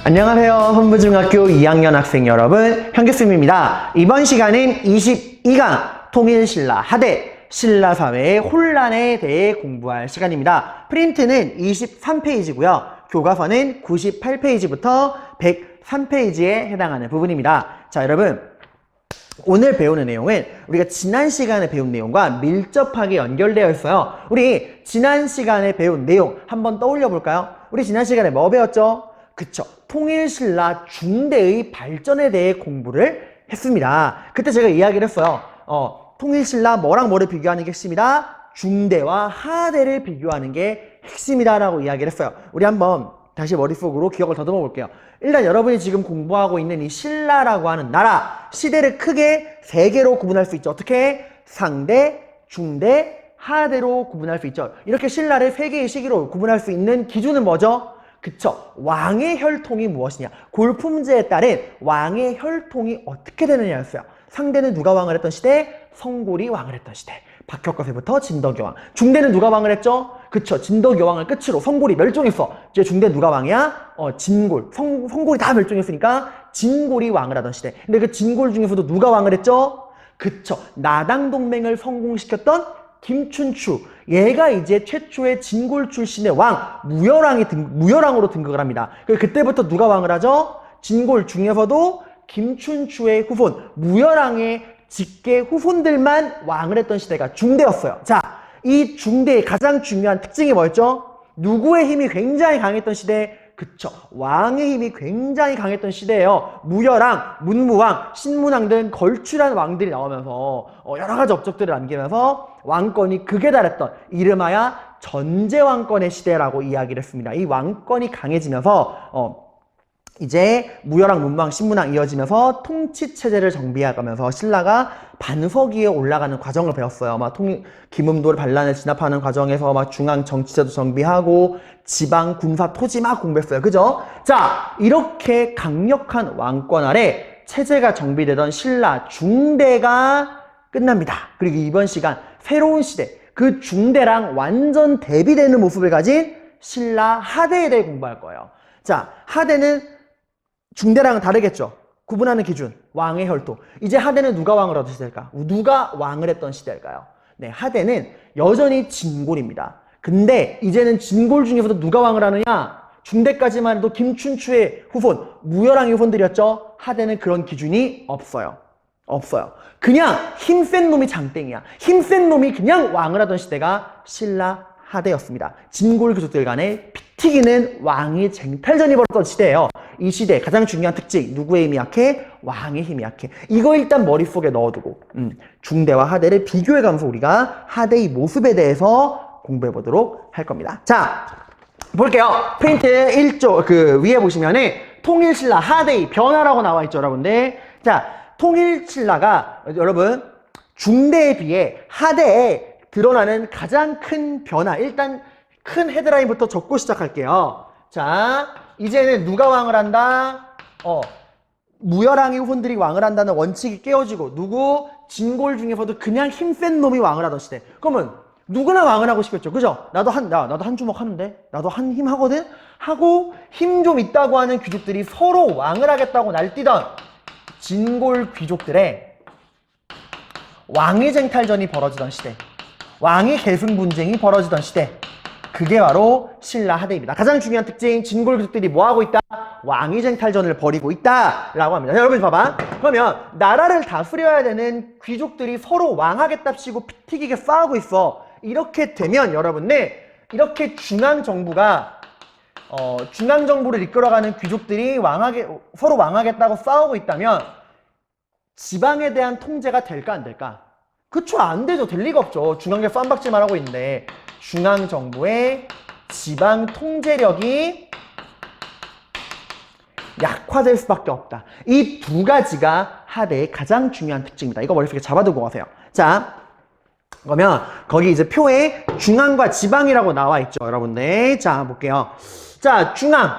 안녕하세요. 선부중학교 2학년 학생 여러분, 현규쌤입니다. 이번 시간은 22강 통일신라 하대 신라사회의 혼란에 대해 공부할 시간입니다. 프린트는 23페이지고요. 교과서는 98페이지부터 103페이지에 해당하는 부분입니다. 자, 여러분, 오늘 배우는 내용은 우리가 지난 시간에 배운 내용과 밀접하게 연결되어 있어요. 우리 지난 시간에 배운 내용 한번 떠올려 볼까요? 우리 지난 시간에 뭐 배웠죠? 그쵸. 통일신라 중대의 발전에 대해 공부를 했습니다. 그때 제가 이야기를 했어요. 통일신라 뭐랑 뭐를 비교하는 게 핵심이다? 중대와 하대를 비교하는 게 핵심이다 라고 이야기를 했어요. 우리 한번 다시 머릿속으로 기억을 더듬어 볼게요. 일단 여러분이 지금 공부하고 있는 이 신라라고 하는 나라, 시대를 크게 세 개로 구분할 수 있죠. 어떻게? 상대, 중대, 하대로 구분할 수 있죠. 이렇게 신라를 세 개의 시기로 구분할 수 있는 기준은 뭐죠? 그쵸. 왕의 혈통이 무엇이냐. 골품제에 따른 왕의 혈통이 어떻게 되느냐였어요. 상대는 누가 왕을 했던 시대? 성골이 왕을 했던 시대. 박혁거세부터 진덕여왕. 중대는 누가 왕을 했죠? 그쵸. 진덕여왕을 끝으로 성골이 멸종했어. 이제 중대 누가 왕이야? 진골. 성골이 다 멸종했으니까 진골이 왕을 하던 시대. 근데 그 진골 중에서도 누가 왕을 했죠? 그쵸. 나당동맹을 성공시켰던 김춘추. 얘가 이제 최초의 진골 출신의 왕, 무열왕으로 등극을 합니다. 그때부터 누가 왕을 하죠? 진골 중에서도 김춘추의 후손, 무열왕의 직계 후손들만 왕을 했던 시대가 중대였어요. 자, 이 중대의 가장 중요한 특징이 뭐였죠? 누구의 힘이 굉장히 강했던 시대? 그쵸. 왕의 힘이 굉장히 강했던 시대예요. 무열왕, 문무왕, 신문왕 등 걸출한 왕들이 나오면서 여러 가지 업적들을 남기면서 왕권이 극에 달했던 이름하여 전제왕권의 시대라고 이야기를 했습니다. 이 왕권이 강해지면서 이제 무열왕, 문무왕, 신문왕 이어지면서 통치체제를 정비해가면서 신라가 반석위에 올라가는 과정을 배웠어요. 김음도를 반란을 진압하는 과정에서 중앙 정치제도 정비하고 지방, 군사, 토지 막 공부했어요. 그죠? 자, 이렇게 강력한 왕권 아래 체제가 정비되던 신라 중대가 끝납니다. 그리고 이번 시간 새로운 시대, 그 중대랑 완전 대비되는 모습을 가진 신라 하대에 대해 공부할 거예요. 자, 하대는 중대랑은 다르겠죠. 구분하는 기준, 왕의 혈통. 이제 하대는 누가 왕을 하던 시대일까? 누가 왕을 했던 시대일까요? 네, 하대는 여전히 진골입니다. 근데 이제는 진골 중에서도 누가 왕을 하느냐? 중대까지만 해도 김춘추의 후손, 무열왕의 후손들이었죠. 하대는 그런 기준이 없어요. 그냥 힘센 놈이 장땡이야. 힘센 놈이 그냥 왕을 하던 시대가 신라 하대였습니다. 진골 귀족들 간에 피 튀기는 왕의 쟁탈전이 벌어졌던 시대예요. 이 시대의 가장 중요한 특징, 누구의 힘이 약해? 왕의 힘이 약해. 이거 일단 머릿속에 넣어두고 중대와 하대를 비교해가면서 우리가 하대의 모습에 대해서 공부해보도록 할 겁니다. 자, 볼게요. 프린트 1조 위에 보시면은 통일신라 하대의 변화라고 나와 있죠, 여러분들. 자, 통일신라가 여러분 중대에 비해 하대에 드러나는 가장 큰 변화, 일단 큰 헤드라인부터 적고 시작할게요. 자, 이제는 누가 왕을 한다? 무열왕의 후손들이 왕을 한다는 원칙이 깨어지고, 누구? 진골 중에서도 그냥 힘센 놈이 왕을 하던 시대. 그러면 누구나 왕을 하고 싶겠죠. 그죠? 나도 한 주먹 하는데? 나도 한 힘 하거든? 하고 힘 좀 있다고 하는 귀족들이 서로 왕을 하겠다고 날뛰던 진골 귀족들의 왕의 쟁탈전이 벌어지던 시대. 왕의 계승 분쟁이 벌어지던 시대. 그게 바로 신라 하대입니다. 가장 중요한 특징, 진골 귀족들이 뭐하고 있다? 왕의 쟁탈전을 벌이고 있다라고 합니다. 자, 여러분 봐봐. 그러면 나라를 다스려야 되는 귀족들이 서로 왕하겠답시고 피 튀기게 싸우고 있어. 이렇게 되면 여러분들, 이렇게 중앙정부를 이끌어가는 귀족들이 서로 왕하겠다고 싸우고 있다면 지방에 대한 통제가 될까 안 될까? 그쵸, 안 되죠. 될 리가 없죠. 중앙에 쌈박질만 하고 있는데 중앙정부의 지방 통제력이 약화될 수밖에 없다. 이 두 가지가 하대의 가장 중요한 특징입니다. 이거 머릿속에 잡아두고 가세요. 자, 그러면 거기 이제 표에 중앙과 지방이라고 나와 있죠, 여러분들. 자, 볼게요. 자, 중앙.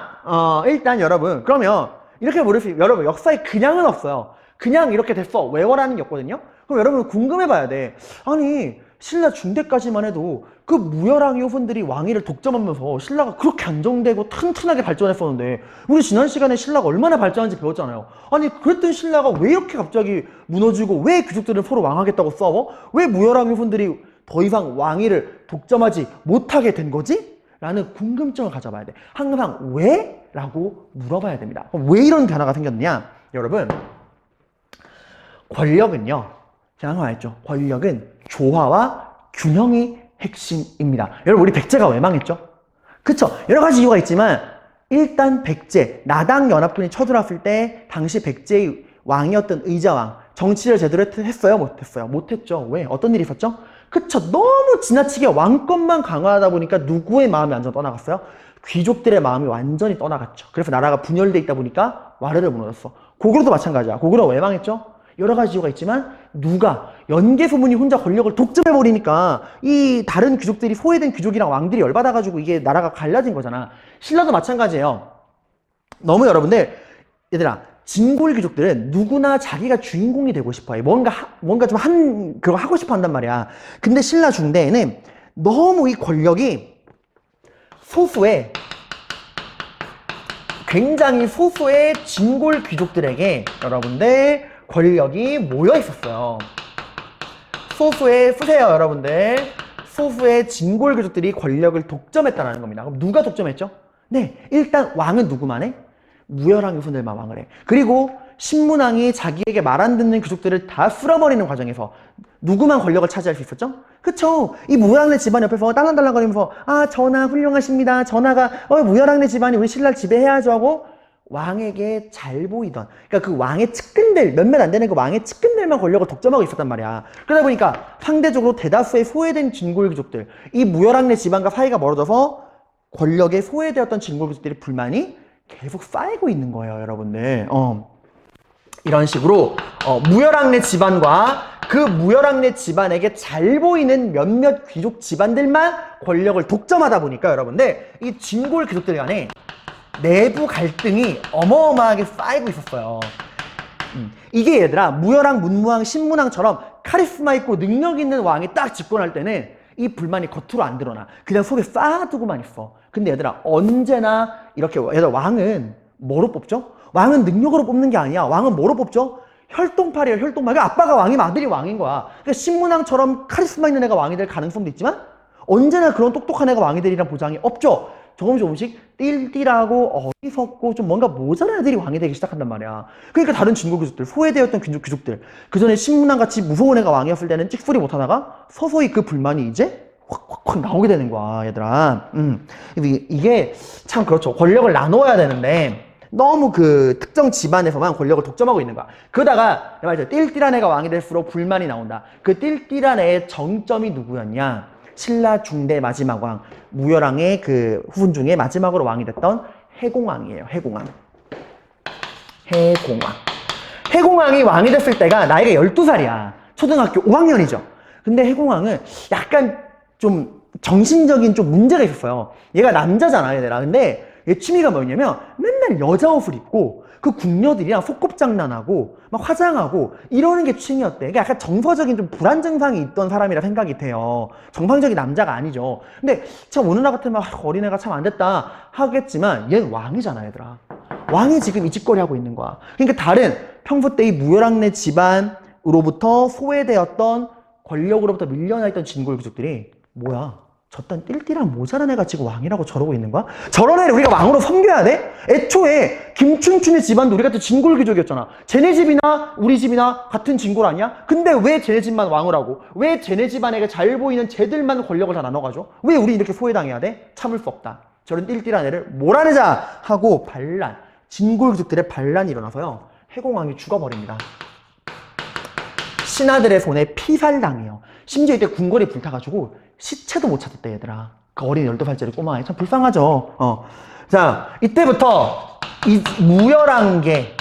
일단 여러분, 그러면 이렇게 모를 수 있어요. 여러분, 역사에 그냥은 없어요. 그냥 이렇게 됐어. 외워라는 게 없거든요. 그럼 여러분 궁금해봐야 돼. 아니, 신라 중대까지만 해도 그 무열왕의 후손들이 왕위를 독점하면서 신라가 그렇게 안정되고 튼튼하게 발전했었는데 우리 지난 시간에 신라가 얼마나 발전한지 배웠잖아요. 아니 그랬던 신라가 왜 이렇게 갑자기 무너지고 왜 귀족들은 서로 왕하겠다고 싸워? 왜 무열왕의 후손들이 더 이상 왕위를 독점하지 못하게 된 거지? 라는 궁금증을 가져봐야 돼. 항상 왜? 라고 물어봐야 됩니다. 그럼 왜 이런 변화가 생겼느냐? 여러분 권력은요, 제가 항상 말했죠. 권력은 조화와 균형이 핵심입니다. 여러분 우리 백제가 왜 망했죠? 그쵸? 여러 가지 이유가 있지만 일단 백제, 나당 연합군이 쳐들어왔을 때 당시 백제의 왕이었던 의자왕 정치를 제대로 했어요? 못했어요? 못했죠. 왜? 어떤 일이 있었죠? 그쵸? 너무 지나치게 왕권만 강화하다 보니까 누구의 마음이 완전 떠나갔어요? 귀족들의 마음이 완전히 떠나갔죠. 그래서 나라가 분열돼 있다 보니까 와르르 무너졌어. 고구려도 마찬가지야. 고구려 왜 망했죠? 여러 가지 이유가 있지만 누가 연개소문이 혼자 권력을 독점해버리니까 이 다른 귀족들이 소외된 귀족이랑 왕들이 열받아가지고 이게 나라가 갈라진 거잖아. 신라도 마찬가지예요. 너무 여러분들 얘들아 진골 귀족들은 누구나 자기가 주인공이 되고 싶어해. 뭔가 좀 그거 하고 싶어 한단 말이야. 근데 신라 중대에는 너무 이 권력이 굉장히 소수의 진골 귀족들에게 여러분들 권력이 모여 있었어요. 보세요 여러분들. 소수의 진골 귀족들이 권력을 독점했다는 겁니다. 그럼 누가 독점했죠? 네, 일단 왕은 누구만 해? 무열왕 후손들만 왕을 해. 그리고 신문왕이 자기에게 말 안 듣는 귀족들을 다 쓸어버리는 과정에서 누구만 권력을 차지할 수 있었죠? 그쵸? 이 무열왕네 집안 옆에서 딸랑딸랑거리면서 아 전하 훌륭하십니다. 전하가 무열왕네 집안이 우리 신라를 지배해야죠 하고 왕에게 잘 보이던, 그러니까 그 왕의 측근들, 몇몇 안 되는 그 왕의 측근들만 권력을 독점하고 있었단 말이야. 그러다 보니까 상대적으로 대다수의 소외된 진골 귀족들, 이 무열왕네 집안과 사이가 멀어져서 권력에 소외되었던 진골 귀족들의 불만이 계속 쌓이고 있는 거예요, 여러분들. 이런 식으로 무열왕네 집안과 그 무열왕네 집안에게 잘 보이는 몇몇 귀족 집안들만 권력을 독점하다 보니까 여러분들 이 진골 귀족들 간에 내부 갈등이 어마어마하게 쌓이고 있었어요. 이게 얘들아 무열왕, 문무왕, 신문왕처럼 카리스마 있고 능력 있는 왕이 딱 집권할 때는 이 불만이 겉으로 안 드러나. 그냥 속에 쌓아두고만 있어. 근데 얘들아 언제나 이렇게 얘들아 왕은 뭐로 뽑죠? 왕은 능력으로 뽑는 게 아니야. 왕은 뭐로 뽑죠? 혈통팔이에요. 혈통팔. 그러니까 아빠가 왕이면 아들이 왕인 거야. 그러니까 신문왕처럼 카리스마 있는 애가 왕이 될 가능성도 있지만 언제나 그런 똑똑한 애가 왕이 되리란 보장이 없죠. 조금씩 띨띨하고 어리석고 좀 뭔가 모자란 애들이 왕이 되기 시작한단 말이야. 그러니까 다른 진골 귀족들, 소외되었던 귀족들, 그 전에 신문왕같이 무서운 애가 왕이었을 때는 찍소리 못하다가 서서히 그 불만이 이제 확 나오게 되는 거야, 얘들아. 이게 참 그렇죠. 권력을 나눠야 되는데 너무 그 특정 집안에서만 권력을 독점하고 있는 거야. 그러다가 내가 말했죠. 띨띨한 애가 왕이 될수록 불만이 나온다. 그 띨띨한 애의 정점이 누구였냐? 신라 중대 마지막 왕, 무열왕의 그 후손 중에 마지막으로 왕이 됐던 해공왕이에요. 해공왕이 왕이 됐을 때가 나이가 12살이야. 초등학교 5학년이죠. 근데 해공왕은 약간 좀 정신적인 좀 문제가 있었어요. 얘가 남자잖아, 얘들아. 근데 얘 취미가 뭐였냐면 맨날 여자 옷을 입고 그 궁녀들이랑 소꿉장난하고 막 화장하고 이러는 게 취미였대. 그러니까 약간 정서적인 좀 불안 증상이 있던 사람이라 생각이 돼요. 정상적인 남자가 아니죠. 근데 참 어느 날 같으면 어린애가 참 안 됐다 하겠지만 얘는 왕이잖아, 얘들아. 왕이 지금 이 짓거리 하고 있는 거야. 그러니까 다른 평소 때 이 무열왕네 집안으로부터 소외되었던 권력으로부터 밀려나 있던 진골 귀족들이 뭐야? 저딴 띨띨한 모자란 애가 지금 왕이라고 저러고 있는 거야? 저런 애를 우리가 왕으로 섬겨야 돼? 애초에 김춘춘의 집안도 우리 같은 진골 귀족이었잖아. 쟤네 집이나 우리 집이나 같은 진골 아니야? 근데 왜 쟤네 집만 왕을 하고 왜 쟤네 집안에게 잘 보이는 쟤들만 권력을 다 나눠가죠? 왜 우리 이렇게 소외당해야 돼? 참을 수 없다. 저런 띨띨한 애를 몰아내자 하고 진골 귀족들의 반란이 일어나서요. 해공왕이 죽어버립니다. 신하들의 손에 피살당해요. 심지어 이때 궁궐이 불타가지고 시체도 못 찾았대, 얘들아. 그 어린 12살짜리 꼬마애. 참 불쌍하죠. 자, 이때부터 이 무열왕계,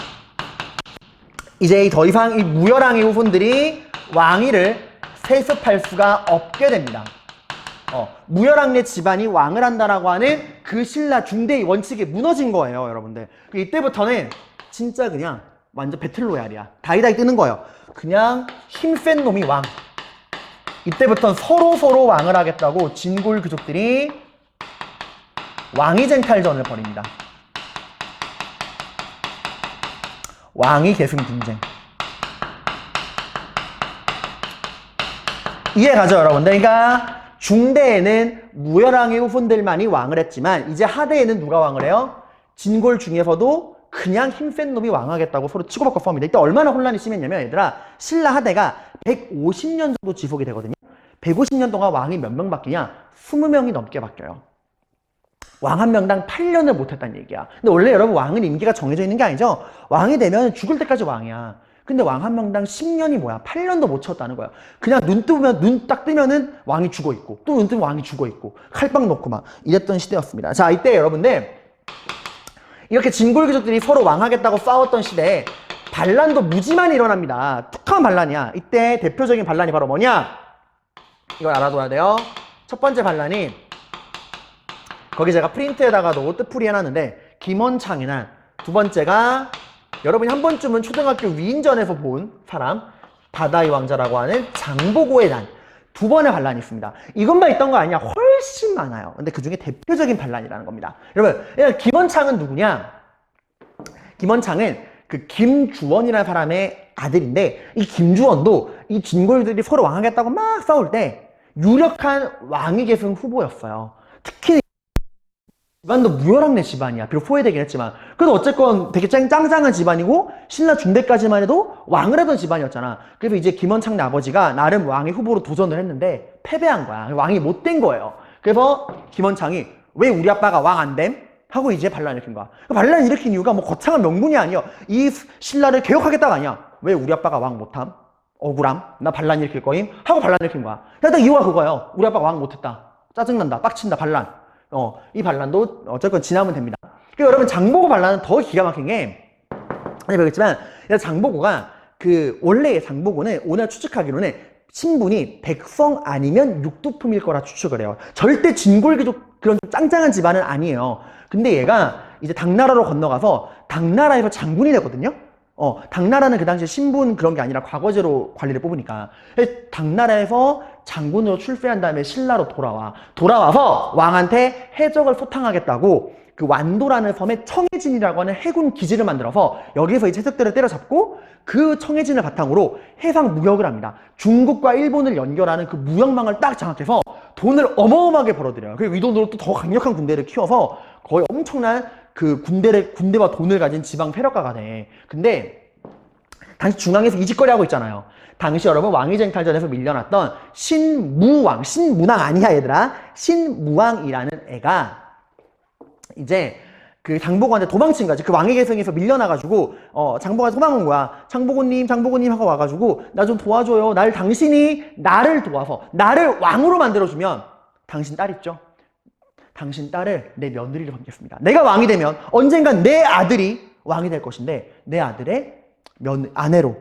이제 더 이상 이 무열왕의 후손들이 왕위를 세습할 수가 없게 됩니다. 무열왕네 집안이 왕을 한다라고 하는 그 신라 중대의 원칙이 무너진 거예요, 여러분들. 이때부터는 진짜 그냥 완전 배틀로얄이야. 다이다이 뜨는 거예요. 그냥 힘센 놈이 왕. 이때부터는 서로 왕을 하겠다고 진골 귀족들이 왕위 쟁탈전을 벌입니다. 왕위 계승 분쟁. 이해가죠, 여러분들? 그러니까 중대에는 무열왕의 후손들만이 왕을 했지만 이제 하대에는 누가 왕을 해요? 진골 중에서도 그냥 힘센 놈이 왕하겠다고 서로 치고받고 싸웁니다. 이때 얼마나 혼란이 심했냐면 얘들아, 신라 하대가 150년 정도 지속이 되거든요. 150년 동안 왕이 몇 명 바뀌냐? 20명이 넘게 바뀌어요. 왕 한 명당 8년을 못했다는 얘기야. 근데 원래 여러분 왕은 임기가 정해져 있는 게 아니죠. 왕이 되면 죽을 때까지 왕이야. 근데 왕 한 명당 10년이 뭐야? 8년도 못 채웠다는 거야. 그냥 눈 딱 뜨면은 왕이 죽어 있고 또 눈 뜨면 왕이 죽어 있고 칼빵 놓고 막 이랬던 시대였습니다. 자, 이때 여러분들 이렇게 진골귀족들이 서로 왕하겠다고 싸웠던 시대에 반란도 무지만 일어납니다. 툭한 반란이야. 이때 대표적인 반란이 바로 뭐냐? 이걸 알아둬야 돼요. 첫 번째 반란이 거기 제가 프린트에다가도 뜻풀이 해놨는데 김원창의 난. 두 번째가 여러분이 한 번쯤은 초등학교 위인전에서 본 사람 바다의 왕자라고 하는 장보고의 난. 두 번의 반란이 있습니다. 이것만 있던 거 아니야. 훨씬 많아요. 근데 그 중에 대표적인 반란이라는 겁니다. 여러분, 김원창은 누구냐? 김원창은 그 김주원이라는 사람의 아들인데 이 김주원도 이 진골들이 서로 왕하겠다고 막 싸울 때 유력한 왕위 계승 후보였어요. 특히 집안도 무열왕래 집안이야. 비록 소외되긴 했지만 그래도 어쨌건 되게 짱짱한 집안이고 신라 중대까지만 해도 왕을 하던 집안이었잖아. 그래서 이제 김원창네 아버지가 나름 왕의 후보로 도전을 했는데 패배한 거야. 왕이 못 된 거예요. 그래서 김원창이 왜 우리 아빠가 왕 안 됨? 하고 이제 반란을 일으킨 거야. 반란을 일으킨 이유가 뭐 거창한 명분이 아니야. 이 신라를 개혁하겠다가 아니야. 왜 우리 아빠가 왕 못함? 억울함? 나 반란 일으킬 거임? 하고 반란을 일으킨 거야. 일단 이유가 그거예요. 우리 아빠가 왕 못했다. 짜증난다. 빡친다. 반란. 이 반란도 어쨌건 지나면 됩니다. 그리고 여러분 장보고 반란은 더 기가 막힌 게 모르겠지만 장보고가 원래 장보고는 오늘 추측하기로는 신분이 백성 아니면 육두품일 거라 추측을 해요. 절대 진골귀족 그런 짱짱한 집안은 아니에요. 근데 얘가 이제 당나라로 건너가서 당나라에서 장군이 되거든요. 당나라는 그 당시에 신분 그런 게 아니라 과거제로 관리를 뽑으니까 당나라에서 장군으로 출세한 다음에 신라로 돌아와서 왕한테 해적을 소탕하겠다고 그 완도라는 섬에 청해진이라고 하는 해군 기지를 만들어서 여기서 이제 해적들을 때려잡고 그 청해진을 바탕으로 해상 무역을 합니다. 중국과 일본을 연결하는 그 무역망을 딱 장악해서 돈을 어마어마하게 벌어들여요. 그리고 이 돈으로 또 더 강력한 군대를 키워서 거의 엄청난 그 군대와 돈을 가진 지방 패력가가 돼. 근데 당시 중앙에서 이짓거리 하고 있잖아요. 당시 여러분 왕위쟁탈전에서 밀려났던 신무왕 아니야 얘들아. 신무왕이라는 애가 이제 그 장보고한테 도망친 거지. 그 왕위 계승에서 밀려나가지고 장보고가 도망온 거야. 장보고님 하고 와가지고 나 좀 도와줘요. 당신이 나를 도와서 나를 왕으로 만들어주면 당신 딸 있죠? 당신 딸을 내 며느리로 삼겠습니다. 내가 왕이 되면 언젠간 내 아들이 왕이 될 것인데 내 아들의 아내로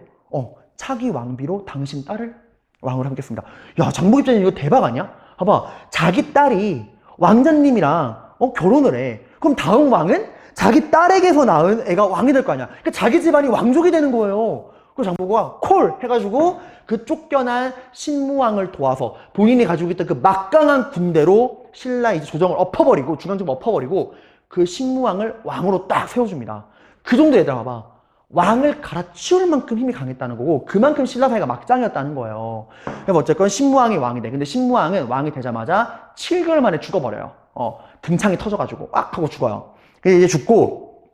차기 왕비로 당신 딸을 왕으로 삼겠습니다. 야, 장보고 입장에 이거 대박 아니야? 봐봐, 자기 딸이 왕자님이랑 결혼을 해. 그럼 다음 왕은 자기 딸에게서 낳은 애가 왕이 될 거 아니야. 그러니까 자기 집안이 왕족이 되는 거예요. 그래서 장보고가 콜 해가지고 그 쫓겨난 신무왕을 도와서 본인이 가지고 있던 그 막강한 군대로 신라 이제 조정을 엎어버리고 중앙정부 엎어버리고 그 신무왕을 왕으로 딱 세워줍니다. 그 정도 얘들아 봐봐. 왕을 갈아치울 만큼 힘이 강했다는 거고 그만큼 신라 사회가 막장이었다는 거예요. 그래서 어쨌건 신무왕이 왕이 돼. 근데 신무왕은 왕이 되자마자 7개월 만에 죽어버려요. 등창이 터져가지고 악 하고 죽어요. 그래서 이제 죽고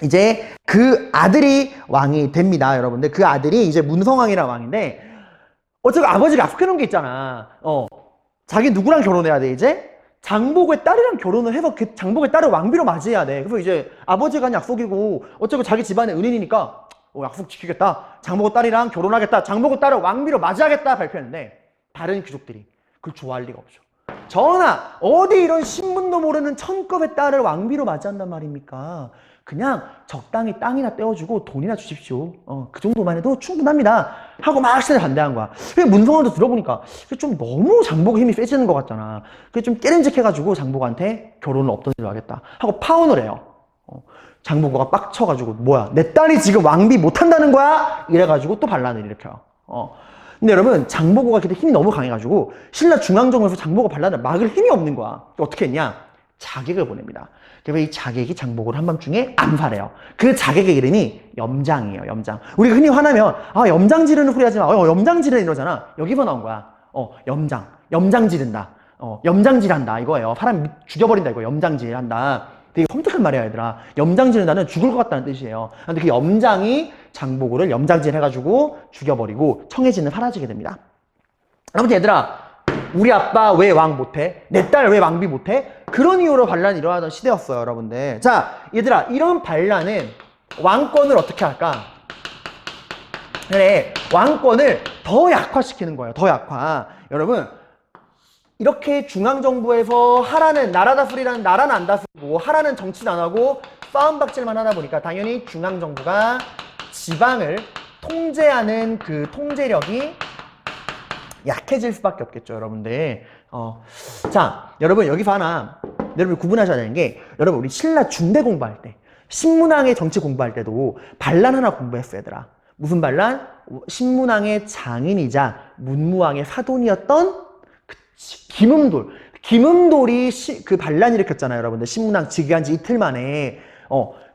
이제 그 아들이 왕이 됩니다, 여러분들. 그 아들이 이제 문성왕이라는 왕인데 어차피 아버지가 약속해놓은 게 있잖아. 자기 누구랑 결혼해야 돼 이제? 장보고의 딸이랑 결혼을 해서 그 장보고의 딸을 왕비로 맞이해야 돼. 그래서 이제 아버지가 한 약속이고 어차피 자기 집안의 은인이니까 약속 지키겠다. 장보고 딸이랑 결혼하겠다. 장보고 딸을 왕비로 맞이하겠다 발표했는데 다른 귀족들이 그걸 좋아할 리가 없죠. 전하, 어디 이런 신분도 모르는 천급의 딸을 왕비로 맞이한단 말입니까? 그냥 적당히 땅이나 떼어주고 돈이나 주십시오. 그 정도만 해도 충분합니다. 하고 막 시대에 반대한 거야. 문성왕도 들어보니까 좀 너무 장보고 힘이 세지는 것 같잖아. 그게 좀 깨름직해가지고 장보고한테 결혼을 없던 일로 하겠다. 하고 파혼을 해요. 장보고가 빡쳐가지고 뭐야, 내 딸이 지금 왕비 못한다는 거야? 이래가지고 또 반란을 일으켜요. 근데 여러분 장보고가 그때 힘이 너무 강해가지고 신라 중앙정부에서 장보고 반란을 막을 힘이 없는 거야. 어떻게 했냐? 자객을 보냅니다. 그래서 이 자객이 장보고를 한밤중에 암살해요. 그 자객의 이름이 염장이에요. 염장. 우리가 흔히 화나면 아 염장 지르는 소리 하지 마. 염장 지르는 이러잖아. 여기서 나온 거야. 염장. 염장 지른다. 염장질한다 이거예요. 사람 죽여버린다 이거. 염장질한다. 되게 섬뜩한 말이야 얘들아. 염장지른다는 죽을 것 같다는 뜻이에요. 근데 그 염장이 장보고를 염장질 해가지고 죽여버리고 청해진은 사라지게 됩니다. 아무튼 얘들아, 우리 아빠 왜 왕 못해? 내 딸 왜 왕비 못해? 그런 이유로 반란이 일어나던 시대였어요 여러분들. 자 얘들아, 이런 반란은 왕권을 어떻게 할까? 그래, 왕권을 더 약화시키는 거예요. 더 약화. 여러분, 이렇게 중앙정부에서 하라는 나라 다스리라는 나라는 안 다스리고 하라는 정치는 안 하고 싸움박질만 하다 보니까 당연히 중앙정부가 지방을 통제하는 그 통제력이 약해질 수밖에 없겠죠 여러분들. 자 여러분 여기서 하나 여러분 구분하셔야 되는 게, 여러분 우리 신라 중대 공부할 때 신문왕의 정치 공부할 때도 반란 하나 공부했어요 얘들아. 무슨 반란? 신문왕의 장인이자 문무왕의 사돈이었던 김음돌. 김음돌이 그 반란 일으켰잖아요 여러분들. 신문왕 즉위한 지 이틀 만에.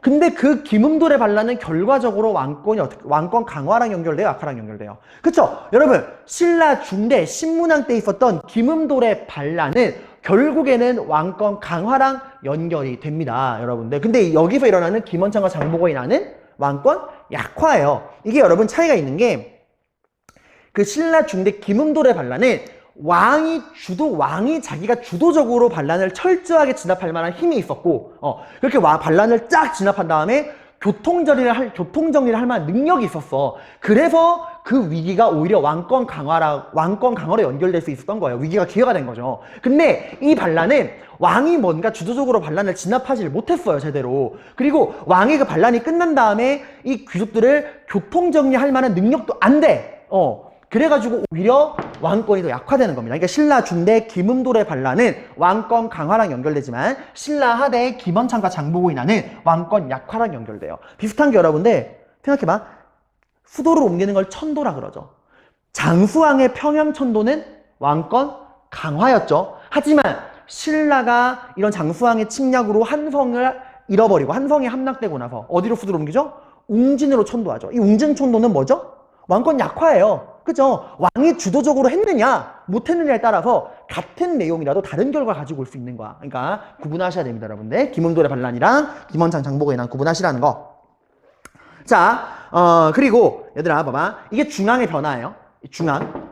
근데 그 김음돌의 반란은 결과적으로 왕권 강화랑 연결돼요, 약화랑 연결돼요. 그쵸? 여러분, 신라 중대 신문왕 때 있었던 김음돌의 반란은 결국에는 왕권 강화랑 연결이 됩니다 여러분들. 근데 여기서 일어나는 김원창과 장보고가 일어나는 왕권 약화예요. 이게 여러분 차이가 있는 게, 그 신라 중대 김음돌의 반란은 왕이 자기가 주도적으로 반란을 철저하게 진압할 만한 힘이 있었고, 그렇게 반란을 쫙 진압한 다음에 교통정리를 할 만한 능력이 있었어. 그래서 그 위기가 오히려 왕권 강화로 연결될 수 있었던 거예요. 위기가 기회가 된 거죠. 근데 이 반란은 왕이 뭔가 주도적으로 반란을 진압하지 못했어요, 제대로. 그리고 왕이 그 반란이 끝난 다음에 이 귀족들을 교통정리할 만한 능력도 안 돼. 그래가지고 오히려 왕권이 더 약화되는 겁니다. 그러니까 신라 중대 김음돌의 반란은 왕권 강화랑 연결되지만 신라 하대 김원창과 장보고 인하는 왕권 약화랑 연결돼요. 비슷한 게 여러분들 생각해봐. 수도를 옮기는 걸 천도라 그러죠. 장수왕의 평양천도는 왕권 강화였죠. 하지만 신라가 이런 장수왕의 침략으로 한성을 잃어버리고 한성이 함락되고 나서 어디로 수도를 옮기죠? 웅진으로 천도하죠. 이 웅진천도는 뭐죠? 왕권 약화예요. 그죠? 왕이 주도적으로 했느냐 못했느냐에 따라서 같은 내용이라도 다른 결과 가지고 올 수 있는 거야. 그러니까 구분하셔야 됩니다 여러분들. 김음돌의 반란이랑 김원창 장보고에 대한 구분하시라는 거. 자 그리고 얘들아 봐봐, 이게 중앙의 변화예요. 중앙.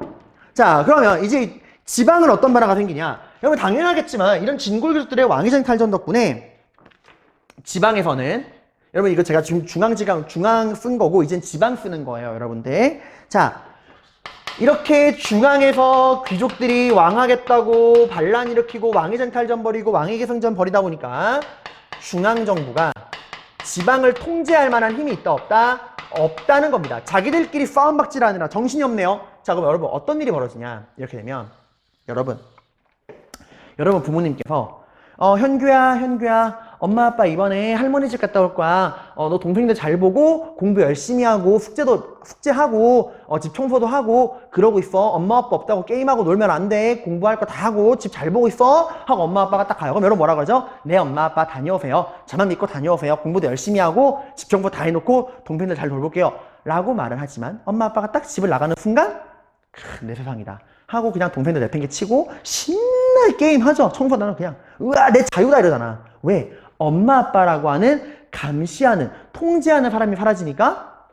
자 그러면 이제 지방은 어떤 변화가 생기냐. 여러분 당연하겠지만 이런 진골교족들의 왕위쟁 탈전 덕분에 지방에서는, 여러분 이거 제가 지금 중앙 쓴 거고 이젠 지방 쓰는 거예요 여러분들. 자 이렇게 중앙에서 귀족들이 왕하겠다고 반란 일으키고 왕위쟁 탈전 벌이고 왕위계승전 벌이다 보니까 중앙정부가 지방을 통제할 만한 힘이 있다 없다? 없다는 겁니다. 자기들끼리 싸움박질하느라 정신이 없네요. 자 그럼 여러분 어떤 일이 벌어지냐. 이렇게 되면 여러분 부모님께서 현규야 엄마 아빠 이번에 할머니 집 갔다 올 거야. 너 동생들 잘 보고 공부 열심히 하고 숙제하고 집 청소도 하고 그러고 있어. 엄마 아빠 없다고 게임하고 놀면 안 돼. 공부할 거 다 하고 집 잘 보고 있어 하고 엄마 아빠가 딱 가요. 그럼 여러분 뭐라 그러죠? 네 엄마 아빠 다녀오세요. 저만 믿고 다녀오세요. 공부도 열심히 하고 집 청소 다 해놓고 동생들 잘 돌볼게요 라고 말을 하지만, 엄마 아빠가 딱 집을 나가는 순간 내 세상이다 하고 그냥 동생들 내팽개치고 신나게 게임하죠. 청소 나는 그냥 으아 내 자유다 이러잖아. 왜? 엄마 아빠라고 하는 감시하는 통제하는 사람이 사라지니까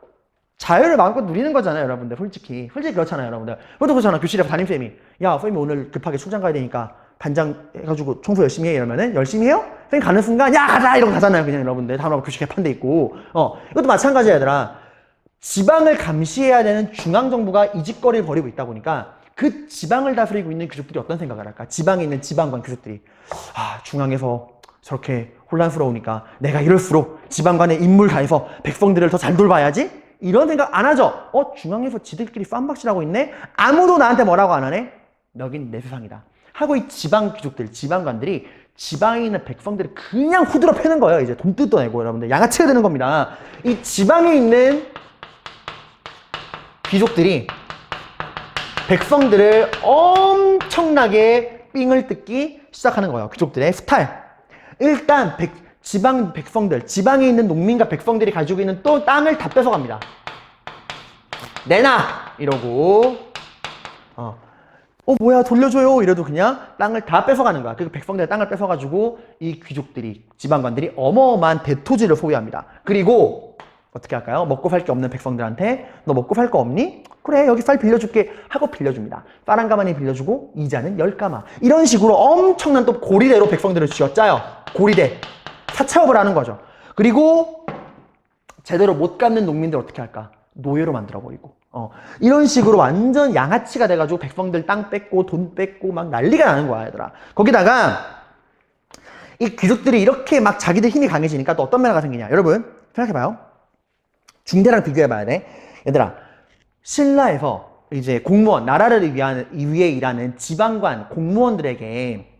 자유를 마음껏 누리는 거잖아요 여러분들. 솔직히 그렇잖아요 여러분들. 그것도 그렇잖아. 교실에서 담임쌤이 야 쌤이 오늘 급하게 출장 가야 되니까 반장 해가지고 청소 열심히 해 이러면은 열심히 해요? 쌤이 가는 순간 야 가자 이러고 가잖아요 그냥 여러분들. 다음날 교실 개판돼 있고. 이것도 마찬가지야 얘들아. 지방을 감시해야 되는 중앙정부가 이짓거리를 벌이고 있다 보니까 그 지방을 다스리고 있는 귀족들이 어떤 생각을 할까? 지방에 있는 지방관 귀족들이 중앙에서 저렇게 혼란스러우니까 내가 이럴수록 지방관의 임무를 다해서 백성들을 더 잘 돌봐야지? 이런 생각 안 하죠? 중앙에서 지들끼리 쌈박질하고 있네? 아무도 나한테 뭐라고 안 하네? 여긴 내 세상이다 하고 이 지방 귀족들, 지방관들이 지방에 있는 백성들을 그냥 후드러 패는 거예요. 이제 돈 뜯어내고 여러분들 양아치가 되는 겁니다. 이 지방에 있는 귀족들이 백성들을 엄청나게 삥을 뜯기 시작하는 거예요. 귀족들의 스타일. 일단 지방 백성들, 지방에 있는 농민과 백성들이 가지고 있는 또 땅을 다 뺏어갑니다. 내놔! 이러고 뭐야 돌려줘요 이래도 그냥 땅을 다 뺏어가는 거야. 그리고 백성들의 땅을 뺏어가지고 이 귀족들이, 지방관들이 어마어마한 대토지를 소유합니다. 그리고 어떻게 할까요? 먹고 살 게 없는 백성들한테 너 먹고 살 거 없니? 그래 여기 쌀 빌려줄게 하고 빌려줍니다. 쌀 한 가마니 빌려주고 이자는 10가마. 이런 식으로 엄청난 또 고리대로 백성들을 쥐어짜요. 고리대. 사채업을 하는 거죠. 그리고 제대로 못 갚는 농민들 어떻게 할까? 노예로 만들어버리고 이런 식으로 완전 양아치가 돼가지고 백성들 땅 뺏고 돈 뺏고 막 난리가 나는 거야 얘들아. 거기다가 이 귀족들이 이렇게 막 자기들 힘이 강해지니까 또 어떤 변화가 생기냐. 여러분 생각해봐요. 중대랑 비교해봐야 돼. 얘들아 신라에서 이제 공무원, 나라를 위해 일하는 지방관 공무원들에게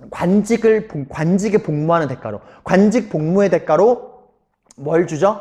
관직에 복무하는 대가로, 관직 복무의 대가로 뭘 주죠?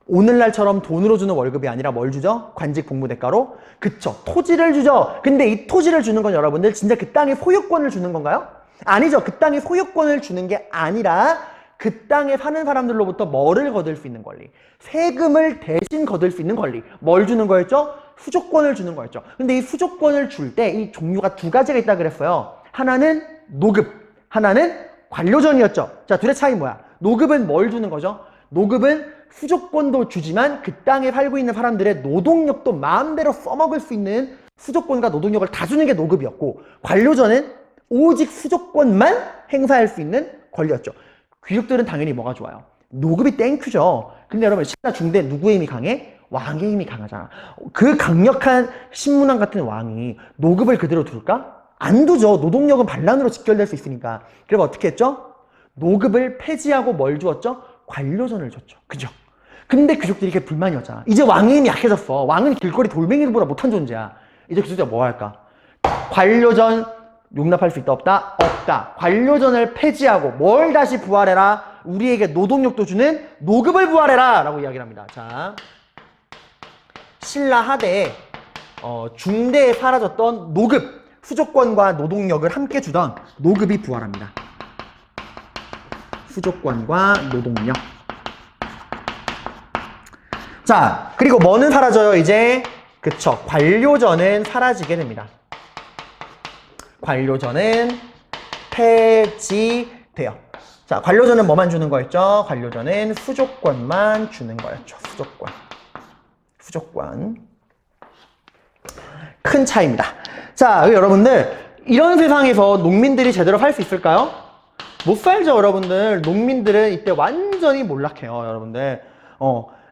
오늘날처럼 돈으로 주는 월급이 아니라 뭘 주죠? 관직 복무 대가로? 그쵸, 토지를 주죠. 근데 이 토지를 주는 건 여러분들 진짜 그 땅의 소유권을 주는 건가요? 아니죠. 그 땅의 소유권을 주는 게 아니라 그 땅에 사는 사람들로부터 뭐를 거둘 수 있는 권리, 세금을 대신 거둘 수 있는 권리, 뭘 주는 거였죠? 수조권을 주는 거였죠. 근데 이 수조권을 줄 때 이 종류가 두 가지가 있다 그랬어요. 하나는 노급, 하나는 관료전이었죠. 자, 둘의 차이 뭐야? 노급은 뭘 주는 거죠? 노급은 수조권도 주지만 그 땅에 살고 있는 사람들의 노동력도 마음대로 써먹을 수 있는 수조권과 노동력을 다 주는 게 노급이었고, 관료전은 오직 수조권만 행사할 수 있는 권리였죠. 귀족들은 당연히 뭐가 좋아요? 노급이 땡큐죠. 근데 여러분 신라 중대 누구의 힘이 강해? 왕의 힘이 강하잖아. 그 강력한 신문왕 같은 왕이 노급을 그대로 둘까? 안 두죠. 노동력은 반란으로 직결될 수 있으니까. 그래서 어떻게 했죠? 노급을 폐지하고 뭘 주었죠? 관료전을 줬죠. 그죠? 근데 귀족들이 이게 불만이었잖아. 이제 왕의 힘이 약해졌어. 왕은 길거리 돌멩이보다 못한 존재야. 이제 귀족들이 뭐 할까? 관료전 용납할 수 있다 없다? 없다. 관료전을 폐지하고 뭘 다시 부활해라? 우리에게 노동력도 주는 노급을 부활해라 라고 이야기를 합니다. 자, 신라 하대에 중대에 사라졌던 노급, 수조권과 노동력을 함께 주던 노급이 부활합니다. 수조권과 노동력. 자, 그리고 뭐는 사라져요 이제? 그쵸, 관료전은 사라지게 됩니다. 관료전은 폐지돼요. 자, 관료전은 뭐만 주는 거였죠? 관료전은 수조권만 주는 거였죠. 수조권. 큰 차이입니다. 자, 여러분들 이런 세상에서 농민들이 제대로 살 수 있을까요? 못 살죠, 여러분들. 농민들은 이때 완전히 몰락해요, 여러분들.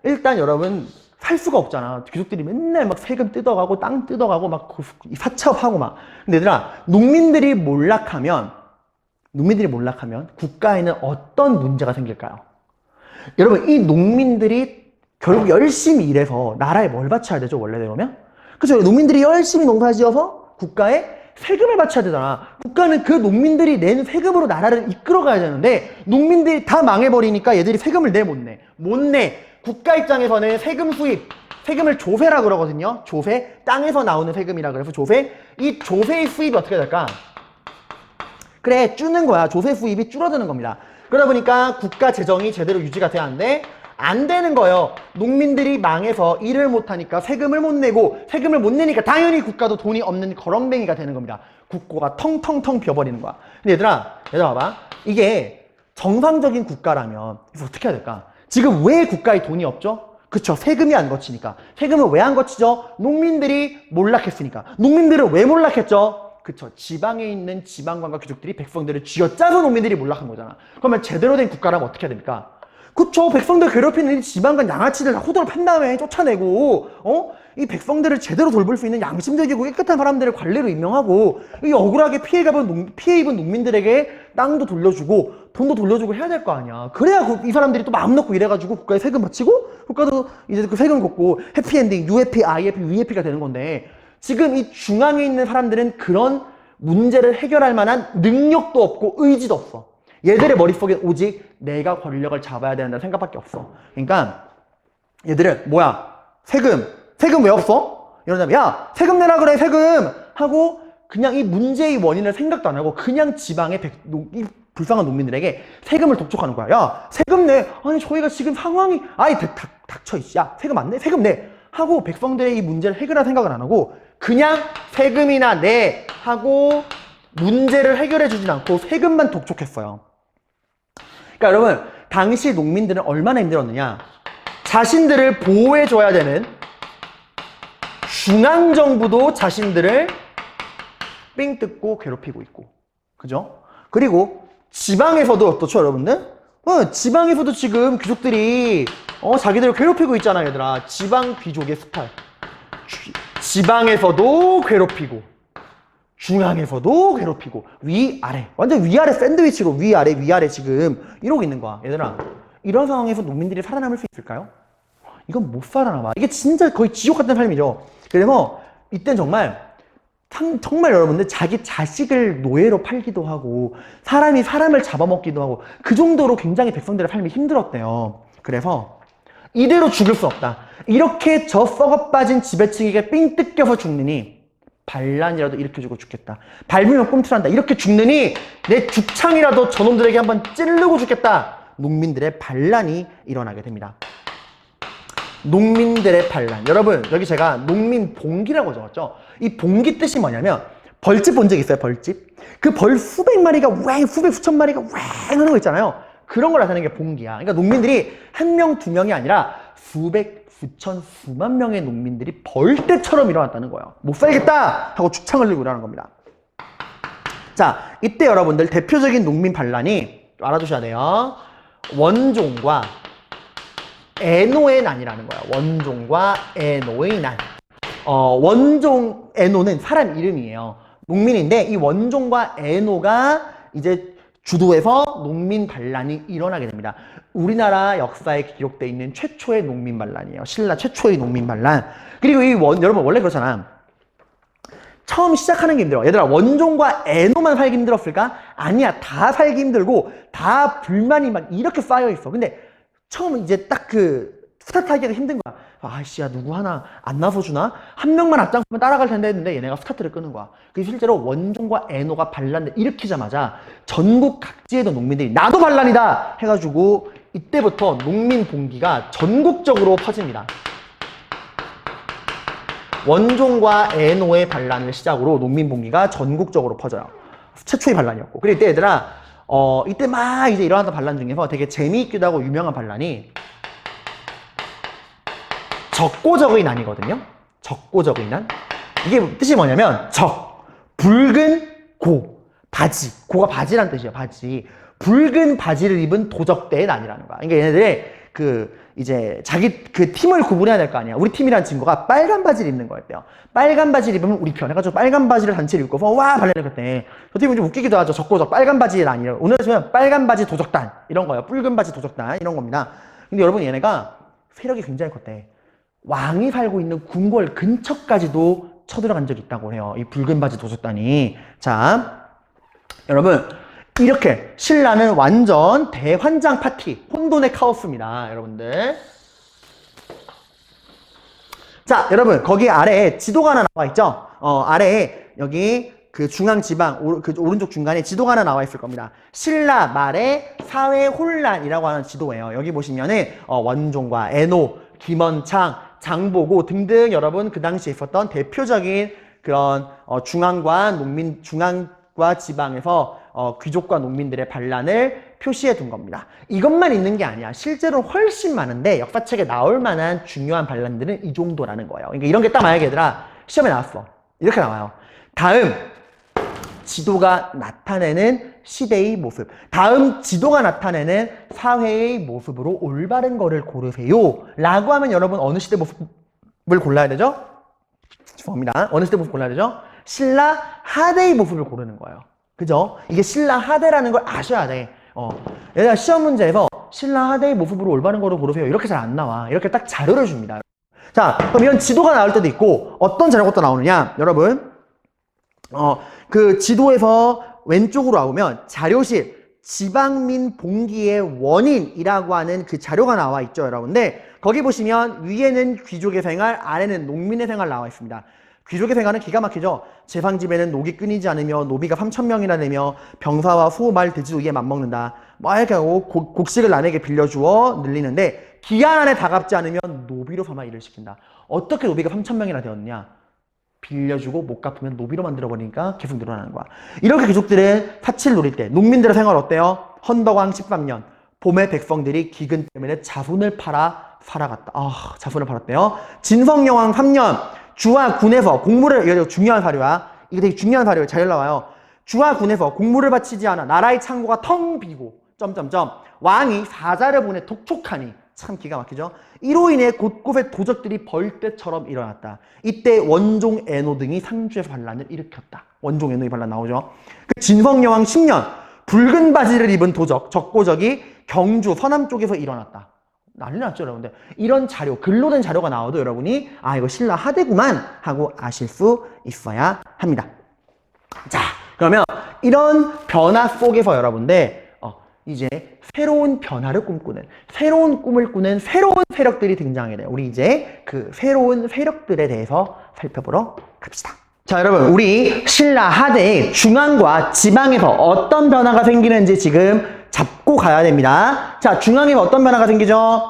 일단 여러분 살 수가 없잖아. 귀족들이 맨날 막 세금 뜯어가고 땅 뜯어가고 막 사채업하고 막. 근데 얘들아, 농민들이 몰락하면 국가에는 어떤 문제가 생길까요? 여러분, 이 농민들이 결국 열심히 일해서 나라에 뭘 바쳐야 되죠, 원래대로면? 그죠? 농민들이 열심히 농사 지어서 국가에 세금을 바쳐야 되잖아. 국가는 그 농민들이 낸 세금으로 나라를 이끌어가야 되는데 농민들이 다 망해버리니까 얘들이 세금을 못 내. 국가 입장에서는 세금 수입, 세금을 조세라 그러거든요. 조세, 땅에서 나오는 세금이라 그래서 조세. 이 조세의 수입이 어떻게 될까? 그래, 줄는 거야. 조세 수입이 줄어드는 겁니다. 그러다 보니까 국가 재정이 제대로 유지가 돼야 하는데 안 되는 거예요. 농민들이 망해서 일을 못하니까 세금을 못 내고, 세금을 못 내니까 당연히 국가도 돈이 없는 거렁뱅이가 되는 겁니다. 국고가 텅텅텅 비어버리는 거야. 근데 얘들아 봐봐. 이게 정상적인 국가라면 그래서 어떻게 해야 될까? 지금 왜 국가에 돈이 없죠? 그쵸, 세금이 안 거치니까. 세금은 왜 안 거치죠? 농민들이 몰락했으니까. 농민들은 왜 몰락했죠? 그쵸, 지방에 있는 지방관과 귀족들이 백성들을 쥐어짜서 농민들이 몰락한 거잖아. 그러면 제대로 된 국가라면 어떻게 해야 됩니까? 그쵸, 백성들 괴롭히는 이 지방관 양아치들 다 호도를 판 다음에 쫓아내고, 이 백성들을 제대로 돌볼 수 있는 양심적이고 깨끗한 사람들을 관리로 임명하고, 이 억울하게 피해 입은 농민들에게 땅도 돌려주고 돈도 돌려주고 해야 될 거 아니야. 그래야 이 사람들이 또 마음 놓고 일해가지고 국가에 세금 바치고 국가도 이제 그 세금 걷고 해피엔딩, UFP, IFP, VFP가 되는 건데, 지금 이 중앙에 있는 사람들은 그런 문제를 해결할 만한 능력도 없고 의지도 없어. 얘들의 머릿속에 오직 내가 권력을 잡아야 된다는 생각밖에 없어. 그러니까 얘들은 뭐야? 세금 왜 없어? 이런 다음에 야 세금 내라 그래 세금 하고 그냥 이 문제의 원인을 생각도 안 하고 그냥 지방의 이 불쌍한 농민들에게 세금을 독촉하는 거야. 야 세금 내. 아니 저희가 지금 상황이 아이 닥쳐 이씨. 야 세금 안 내? 세금 내 하고 백성들의 이 문제를 해결할 생각을 안 하고 그냥 세금이나 내 하고 문제를 해결해 주진 않고 세금만 독촉했어요. 그러니까 여러분 당시 농민들은 얼마나 힘들었느냐. 자신들을 보호해 줘야 되는 중앙정부도 자신들을 삥 뜯고 괴롭히고 있고, 그죠? 그리고 지방에서도 어떻죠, 여러분들? 지방에서도 지금 귀족들이 자기들을 괴롭히고 있잖아, 얘들아. 지방 귀족의 스타일. 지방에서도 괴롭히고, 중앙에서도 괴롭히고, 위아래. 완전 위아래 샌드위치로 위아래 지금 이러고 있는 거야, 얘들아. 이런 상황에서 농민들이 살아남을 수 있을까요? 이건 못 살아남아. 이게 진짜 거의 지옥 같은 삶이죠. 그래서 이땐 정말 여러분들 자기 자식을 노예로 팔기도 하고 사람이 사람을 잡아먹기도 하고 그 정도로 굉장히 백성들의 삶이 힘들었대요. 그래서 이대로 죽을 수 없다. 이렇게 저 썩어빠진 지배층에게 삥 뜯겨서 죽느니 반란이라도 일으켜주고 죽겠다. 밟으면 꼼틀한다. 이렇게 죽느니 내 죽창이라도 저놈들에게 한번 찌르고 죽겠다. 농민들의 반란이 일어나게 됩니다. 농민들의 반란. 여러분 여기 제가 농민 봉기라고 적었죠. 이 봉기 뜻이 뭐냐면 벌집 본 적 있어요? 벌집. 그 벌 수백 마리가 수백 수천 마리가 하는 거 있잖아요. 그런 걸 나타내는 게 봉기야. 그러니까 농민들이 한 명, 두 명이 아니라 수백, 수천, 수만 명의 농민들이 벌떼처럼 일어났다는 거예요. 못 살겠다 하고 죽창을 들고 일어나는 겁니다. 자, 이때 여러분들 대표적인 농민 반란이 알아두셔야 돼요. 원종과 에노의 난이라는 거야. 원종과 에노의 난. 원종, 에노는 사람 이름이에요. 농민인데 이 원종과 에노가 이제 주도해서 농민 반란이 일어나게 됩니다. 우리나라 역사에 기록되어 있는 최초의 농민 반란이에요. 신라 최초의 농민 반란. 그리고 여러분 원래 그렇잖아. 처음 시작하는 게 힘들어. 얘들아 원종과 에노만 살기 힘들었을까? 아니야. 다 살기 힘들고 다 불만이 막 이렇게 쌓여 있어. 근데 처음은 이제 딱 스타트 하기가 힘든 거야. 아이씨야 누구 하나 안 나서주나? 한 명만 앞장서면 따라갈 텐데 했는데 얘네가 스타트를 끄는 거야. 그래서 실제로 원종과 에노가 반란을 일으키자마자 전국 각지에도 농민들이 나도 반란이다 해가지고 이때부터 농민 봉기가 전국적으로 퍼집니다. 원종과 에노의 반란을 시작으로 농민 봉기가 전국적으로 퍼져요. 최초의 반란이었고. 그리고 이때 얘들아 이때 막 이제 일어났던 반란 중에서 되게 재미있기도 하고 유명한 반란이 적고적의 난이거든요. 적고적의 난. 이게 뜻이 뭐냐면 붉은 바지. 고가 바지란 뜻이에요. 바지. 붉은 바지를 입은 도적대의 난이라는 거야. 그러니까 얘네들의 이제 자기 팀을 구분해야 될 거 아니야. 우리 팀이란 친구가 빨간 바지를 입는 거였대요. 빨간 바지를 입으면 우리 편 해가지고 빨간 바지를 단체로 입고서 반란을 했대. 저 팀은 좀 웃기기도 하죠. 적고적 빨간 바지의 난이. 오늘 보면 빨간 바지 도적단 이런 거예요. 붉은 바지 도적단 이런 겁니다. 근데 여러분 얘네가 세력이 굉장히 컸대. 왕이 살고 있는 궁궐 근처까지도 쳐들어간 적이 있다고 해요. 이 붉은 바지 도적단이. 자, 여러분 이렇게 신라는 완전 대환장 파티, 혼돈의 카오스입니다. 여러분들. 자, 여러분 거기 아래에 지도가 하나 나와 있죠? 아래에 여기 중앙지방 오른쪽 중간에 지도가 하나 나와 있을 겁니다. 신라 말의 사회 혼란이라고 하는 지도예요. 여기 보시면은 원종과 에노, 김원창, 장보고 등등 여러분 그 당시에 있었던 대표적인 그런 중앙과 지방에서 귀족과 농민들의 반란을 표시해 둔 겁니다. 이것만 있는 게 아니야. 실제로 훨씬 많은데 역사책에 나올 만한 중요한 반란들은 이 정도라는 거예요. 그러니까 이런 게 딱 만약에 얘들아 시험에 나왔어. 이렇게 나와요. 다음 지도가 나타내는 시대의 모습. 다음 지도가 나타내는 사회의 모습으로 올바른 거를 고르세요. 라고 하면 여러분 어느 시대 모습을 골라야 되죠? 죄송합니다. 어느 시대 모습 골라야 되죠? 신라 하대의 모습을 고르는 거예요. 그죠? 이게 신라 하대라는 걸 아셔야 돼. 얘들아 시험 문제에서 신라 하대의 모습으로 올바른 거를 고르세요. 이렇게 잘 안 나와. 이렇게 딱 자료를 줍니다. 자, 그럼 이런 지도가 나올 때도 있고 어떤 자료가 또 나오느냐? 여러분 그 지도에서 왼쪽으로 나오면 자료실 지방민 봉기의 원인이라고 하는 그 자료가 나와 있죠, 여러분들. 거기 보시면 위에는 귀족의 생활, 아래는 농민의 생활 나와 있습니다. 귀족의 생활은 기가 막히죠. 제방집에는 녹이 끊이지 않으며 노비가 3,000명이나 되며 병사와 소, 말, 돼지도 이에 맞먹는다. 뭐 이렇게 하고 곡식을 남에게 빌려주어 늘리는데 기한 안에 다갚지 않으면 노비로 삼아 일을 시킨다. 어떻게 노비가 3,000명이나 되었느냐? 빌려주고 못 갚으면 노비로 만들어버리니까 계속 늘어나는 거야. 이렇게 귀족들은 사치를 노릴 때 농민들의 생활 어때요? 헌덕왕 13년 봄에 백성들이 기근 때문에 자손을 팔아 살아갔다. 자손을 팔았대요. 진성여왕 3년 주와 군에서 공물을, 이거 중요한 사료야. 이거 되게 중요한 사료예요. 잘 올라와요. 주와 군에서 공물을 바치지 않아 나라의 창고가 텅 비고 왕이 사자를 보내 독촉하니, 참 기가 막히죠. 이로 인해 곳곳에 도적들이 벌떼처럼 일어났다. 이때 원종 애노 등이 상주에서 반란을 일으켰다. 원종 애노의 반란 나오죠. 그 진성여왕 10년 붉은 바지를 입은 도적, 적고적이 경주 서남 쪽에서 일어났다. 난리 났죠, 여러분들. 이런 자료, 글로 된 자료가 나와도 여러분이 이거 신라 하대구만 하고 아실 수 있어야 합니다. 자, 그러면 이런 변화 속에서 여러분들 이제 새로운 변화를 꿈꾸는, 새로운 꿈을 꾸는 새로운 세력들이 등장하게 돼요. 우리 이제 그 새로운 세력들에 대해서 살펴보러 갑시다. 자, 여러분, 우리 신라 하대의 중앙과 지방에서 어떤 변화가 생기는지 지금 잡고 가야 됩니다. 자, 중앙에서 어떤 변화가 생기죠?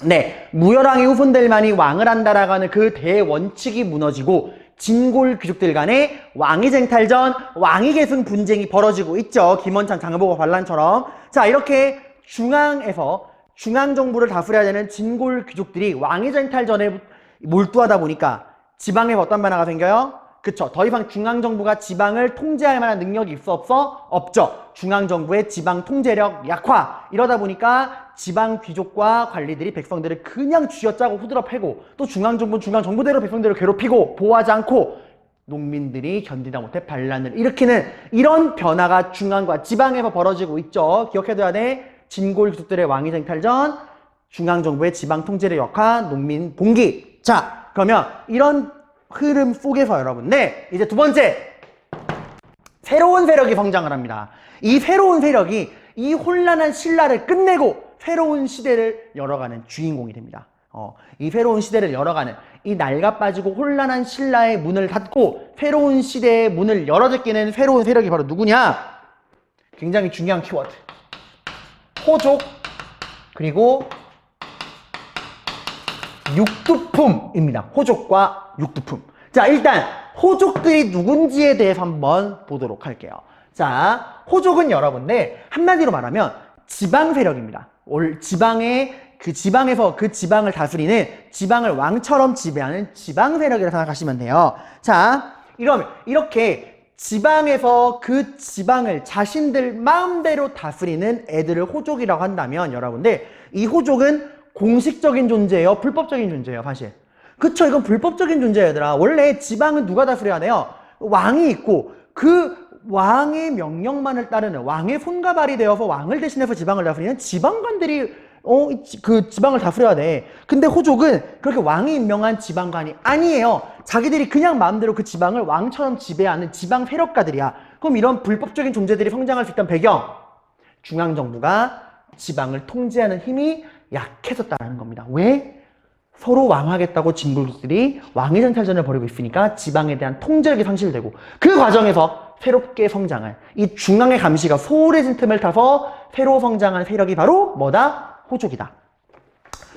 네, 무열왕이 후손될 만이 왕을 한다라고 하는 그 대원칙이 무너지고 진골 귀족들 간의 왕위쟁탈전, 왕위계승 분쟁이 벌어지고 있죠. 김원창, 장보고 반란처럼. 자, 이렇게 중앙에서 중앙정부를 다스려야 되는 진골 귀족들이 왕위쟁탈전에 몰두하다 보니까 지방에서 어떤 변화가 생겨요? 그쵸. 더 이상 중앙정부가 지방을 통제할 만한 능력이 있어 없어? 없죠. 중앙정부의 지방 통제력 약화. 이러다 보니까 지방 귀족과 관리들이 백성들을 그냥 쥐어짜고 후드러 패고, 또 중앙정부는 중앙정부대로 백성들을 괴롭히고 보호하지 않고 농민들이 견디다 못해 반란을 일으키는 이런 변화가 중앙과 지방에서 벌어지고 있죠. 기억해둬야 돼. 진골 귀족들의 왕위쟁탈전, 중앙정부의 지방 통제력 약화, 농민 봉기. 자, 그러면 이런 흐름 속에서 여러분들 이제 두 번째, 새로운 세력이 성장을 합니다. 이 새로운 세력이 이 혼란한 신라를 끝내고 새로운 시대를 열어가는 주인공이 됩니다. 이 새로운 시대를 열어가는, 이 낡아 빠지고 혼란한 신라의 문을 닫고 새로운 시대의 문을 열어제끼는 새로운 세력이 바로 누구냐? 굉장히 중요한 키워드. 호족, 그리고 육두품입니다. 호족과 육두품. 자, 일단 호족들이 누군지에 대해서 한번 보도록 할게요. 자, 호족은 여러분들 한마디로 말하면 지방 세력입니다. 지방에서 그 지방을 다스리는, 지방을 왕처럼 지배하는 지방 세력이라고 생각하시면 돼요. 자, 이러면 이렇게 지방에서 그 지방을 자신들 마음대로 다스리는 애들을 호족이라고 한다면 여러분들 이 호족은 공식적인 존재예요? 불법적인 존재예요? 사실. 그쵸, 이건 불법적인 존재예요, 얘들아. 원래 지방은 누가 다스려야 돼요? 왕이 있고 그 왕의 명령만을 따르는, 왕의 손과 발이 되어서 왕을 대신해서 지방을 다스리는 지방관들이 그 지방을 다스려야 돼. 근데 호족은 그렇게 왕이 임명한 지방관이 아니에요. 자기들이 그냥 마음대로 그 지방을 왕처럼 지배하는 지방 세력가들이야. 그럼 이런 불법적인 존재들이 성장할 수 있던 배경, 중앙정부가 지방을 통제하는 힘이 약해졌다는 겁니다. 왜? 서로 왕하겠다고 진골들이 왕위쟁탈전을 벌이고 있으니까 지방에 대한 통제력이 상실되고, 그 과정에서 새롭게 성장할 이 중앙의 감시가 소홀해진 틈을 타서 새로 성장한 세력이 바로 뭐다? 호족이다.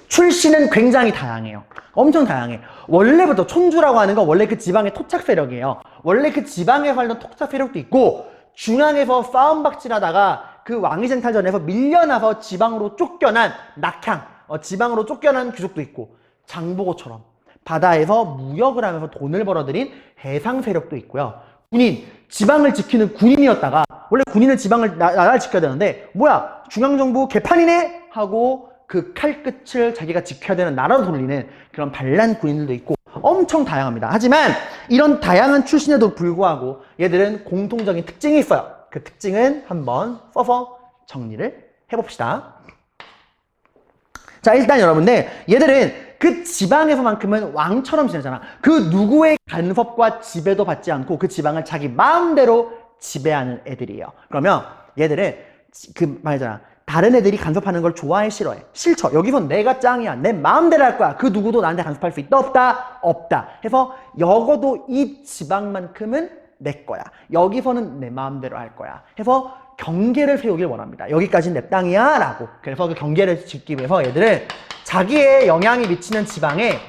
출신은 굉장히 다양해요. 엄청 다양해. 원래부터 촌주라고 하는 건 원래 그 지방의 토착 세력이에요. 원래 그 지방에 살던 토착 세력도 있고, 중앙에서 싸움박질하다가 그 왕위쟁탈전에서 밀려나서 지방으로 쫓겨난 낙향, 지방으로 쫓겨난 귀족도 있고, 장보고처럼 바다에서 무역을 하면서 돈을 벌어들인 해상 세력도 있고요. 군인, 지방을 지키는 군인이었다가, 원래 군인은 지방을 나라를 지켜야 되는데 뭐야, 중앙정부 개판이네 하고 그 칼끝을 자기가 지켜야 되는 나라로 돌리는 그런 반란 군인들도 있고 엄청 다양합니다. 하지만 이런 다양한 출신에도 불구하고 얘들은 공통적인 특징이 있어요. 그 특징은 한번 써서 정리를 해봅시다. 자, 일단 여러분들 얘들은 그 지방에서만큼은 왕처럼 지내잖아. 그 누구의 간섭과 지배도 받지 않고 그 지방을 자기 마음대로 지배하는 애들이에요. 그러면 얘들은 그 말이잖아, 다른 애들이 간섭하는 걸 좋아해, 싫어해? 싫죠. 여기선 내가 짱이야. 내 마음대로 할 거야. 그 누구도 나한테 간섭할 수 있다, 없다? 없다. 해서 적어도 이 지방만큼은 내 거야. 여기서는 내 마음대로 할 거야. 해서 경계를 세우길 원합니다. 여기까지는 내 땅이야 라고. 그래서 그 경계를 짓기 위해서 얘들은 자기의 영향이 미치는 지방에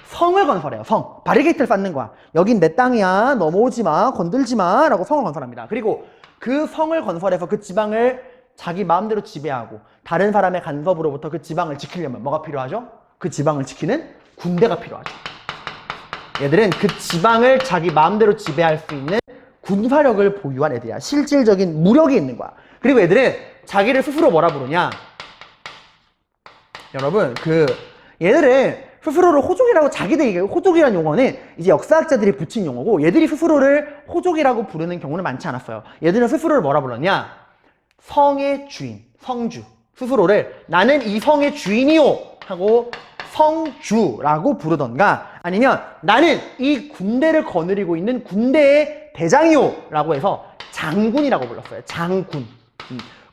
성을 건설해요. 성. 바리게이트를 쌓는 거야. 여긴 내 땅이야. 넘어오지 마. 건들지 마. 라고 성을 건설합니다. 그리고 그 성을 건설해서 그 지방을 자기 마음대로 지배하고 다른 사람의 간섭으로부터 그 지방을 지키려면 뭐가 필요하죠? 그 지방을 지키는 군대가 필요하죠. 얘들은 그 지방을 자기 마음대로 지배할 수 있는 군사력을 보유한 애들이야. 실질적인 무력이 있는 거야. 그리고 애들은 자기를 스스로 뭐라 부르냐? 여러분, 얘들은 스스로를 호족이라고 자기들이, 호족이라는 용어는 이제 역사학자들이 붙인 용어고 얘들이 스스로를 호족이라고 부르는 경우는 많지 않았어요. 얘들은 스스로를 뭐라 불렀냐? 성의 주인, 성주. 스스로를 나는 이 성의 주인이요 하고 성주라고 부르던가, 아니면 나는 이 군대를 거느리고 있는 군대의 대장이요 라고 해서 장군이라고 불렀어요. 장군.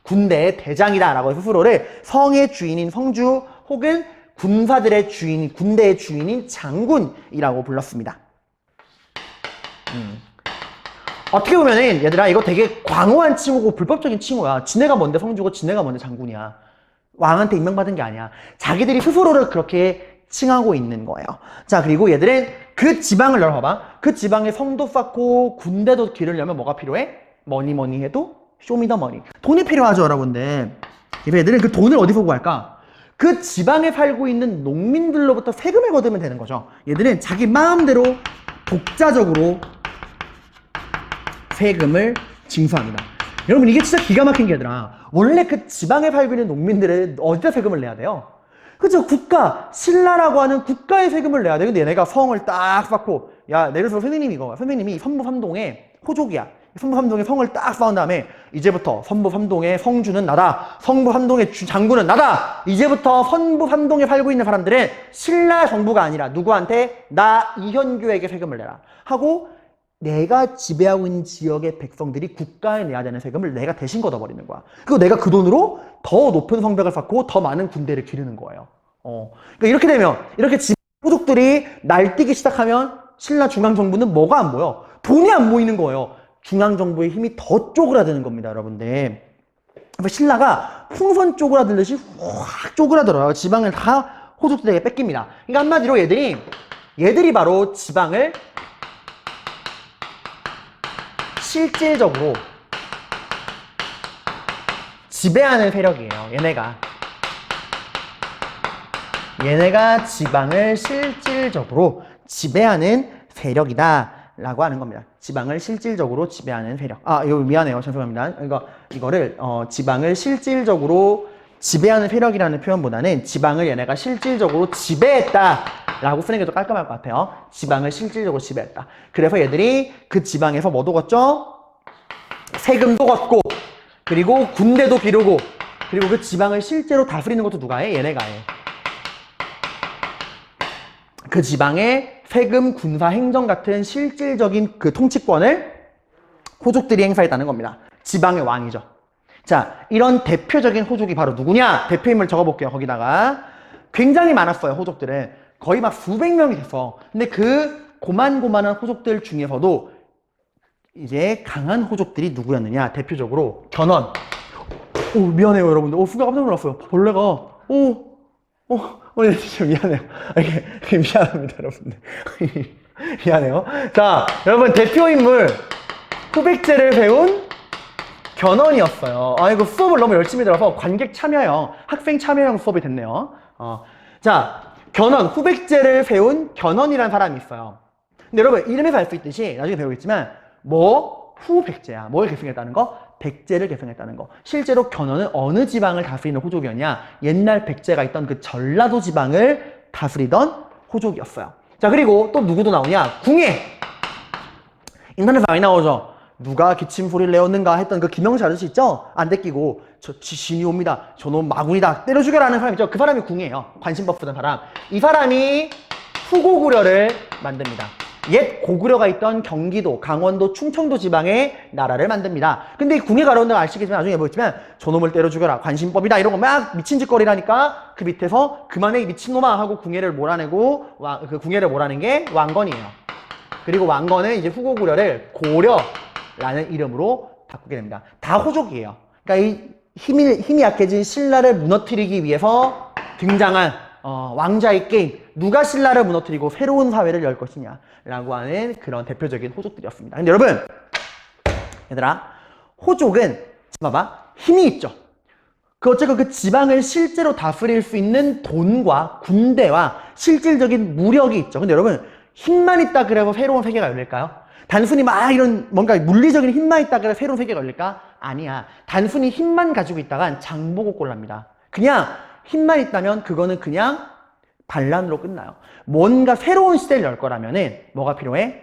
군대의 대장이다 라고 해서 스스로를 성의 주인인 성주 혹은 군사들의 주인, 군대의 주인인 장군이라고 불렀습니다. 어떻게 보면은 얘들아 이거 되게 광호한 칭호고 불법적인 칭호야. 지네가 뭔데 성주고 지네가 뭔데 장군이야. 왕한테 임명받은 게 아니야. 자기들이 스스로를 그렇게 칭하고 있는 거예요. 자, 그리고 얘들은 그 지방을 열어봐. 그 지방에 성도 쌓고 군대도 기르려면 뭐가 필요해? 뭐니 해도 쇼미더머니. 돈이 필요하죠, 여러분들. 그래서 얘들은 그 돈을 어디서 구할까? 그 지방에 살고 있는 농민들로부터 세금을 거두면 되는 거죠. 얘들은 자기 마음대로 독자적으로 세금을 징수합니다. 여러분 이게 진짜 기가 막힌 게 얘들아. 원래 그 지방에 살고 있는 농민들은 어디다 세금을 내야 돼요? 그죠? 국가, 신라라고 하는 국가의 세금을 내야 돼. 근데 얘네가 성을 딱 쌓고, 야, 예를 들어서 선생님이 선부 3동의 호족이야. 선부 3동의 성을 딱 쌓은 다음에 이제부터 선부 3동의 성주는 나다. 선부 3동의 장군은 나다. 이제부터 선부 3동에 살고 있는 사람들은 신라 정부가 아니라 누구한테? 나 이현규에게 세금을 내라. 하고 내가 지배하고 있는 지역의 백성들이 국가에 내야 되는 세금을 내가 대신 걷어버리는 거야. 그리고 내가 그 돈으로 더 높은 성벽을 쌓고 더 많은 군대를 기르는 거예요. 그러니까 이렇게 되면, 이렇게 지방 호족들이 날뛰기 시작하면 신라 중앙정부는 뭐가 안 보여? 돈이 안 보이는 거예요. 중앙정부의 힘이 더 쪼그라드는 겁니다, 여러분들. 신라가 풍선 쪼그라들듯이 확 쪼그라들어요. 지방을 다 호족들에게 뺏깁니다. 그러니까 한마디로 얘들이 바로 지방을 실질적으로 지배하는 세력이에요. 얘네가 지방을 실질적으로 지배하는 세력이다 라고 하는 겁니다. 지방을 실질적으로 지배하는 세력. 이거 미안해요. 죄송합니다. 이거를 지방을 실질적으로 지배하는 세력이라는 표현보다는 지방을 얘네가 실질적으로 지배했다 라고 쓰는 게 더 깔끔할 것 같아요. 지방을 실질적으로 지배했다. 그래서 얘들이 그 지방에서 뭐도 걷죠? 세금도 걷고, 그리고 군대도 기르고, 그리고 그 지방을 실제로 다스리는 것도 누가 해? 얘네가 해. 그 지방의 세금, 군사, 행정 같은 실질적인 그 통치권을 호족들이 행사했다는 겁니다. 지방의 왕이죠. 자, 이런 대표적인 호족이 바로 누구냐? 대표 인물 적어볼게요. 거기다가 굉장히 많았어요. 호족들은 거의 막 수백 명이 됐어. 근데 그 고만고만한 호족들 중에서도 이제 강한 호족들이 누구였느냐? 대표적으로 견훤. 미안해요, 여러분들. 순간 깜짝 놀랐어요. 벌레가. 진짜 미안해요. 이게 미안합니다, 여러분들. 미안해요. 자, 여러분, 대표 인물 후백제를 배운 견훤이었어요. 이거 수업을 너무 열심히 들어서 관객 참여형, 학생 참여형 수업이 됐네요. 자, 견훤, 후백제를 배운 견훤이라는 사람이 있어요. 근데 여러분, 이름에서 알 수 있듯이 나중에 배우겠지만, 후백제야. 뭘 계승했다는 거? 백제를 계승했다는 거. 실제로 견훤은 어느 지방을 다스리는 호족이었냐? 옛날 백제가 있던 그 전라도 지방을 다스리던 호족이었어요. 자, 그리고 또 누구도 나오냐? 궁예! 인터넷에 많이 나오죠? 누가 기침 소리를 내었는가 했던 그 김영철 아저씨 있죠? 안 데끼고 저 지신이 옵니다. 저놈 마군이다. 때려 죽여라는 사람 있죠? 그 사람이 궁예예요. 관심법 쓰던 사람. 이 사람이 후고구려를 만듭니다. 옛 고구려가 있던 경기도, 강원도, 충청도 지방의 나라를 만듭니다. 근데 이 궁예가 여러분들 아시겠지만 나중에 보겠지만 저놈을 때려 죽여라, 관심법이다 이런 거 막 미친 짓거리라니까 그 밑에서 그만해 이 미친놈아 하고 궁예를 몰아내고 그 궁예를 몰아낸 게 왕건이에요. 그리고 왕건은 이제 후고구려를 고려라는 이름으로 바꾸게 됩니다. 다 호족이에요. 그러니까 이 힘이 약해진 신라를 무너뜨리기 위해서 등장한 왕자의 게임, 누가 신라를 무너뜨리고 새로운 사회를 열 것이냐 라고 하는 그런 대표적인 호족들이었습니다. 근데 여러분, 얘들아, 호족은 봐봐, 힘이 있죠. 어쨌건 그 지방을 실제로 다스릴 수 있는 돈과 군대와 실질적인 무력이 있죠. 근데 여러분, 힘만 있다 그래서 새로운 세계가 열릴까요? 단순히 막 이런 뭔가 물리적인 힘만 있다 그래서 새로운 세계가 열릴까? 아니야. 단순히 힘만 가지고 있다간 장보고 꼴납니다. 그냥 힘만 있다면 그거는 그냥 반란으로 끝나요. 뭔가 새로운 시대를 열 거라면은 뭐가 필요해?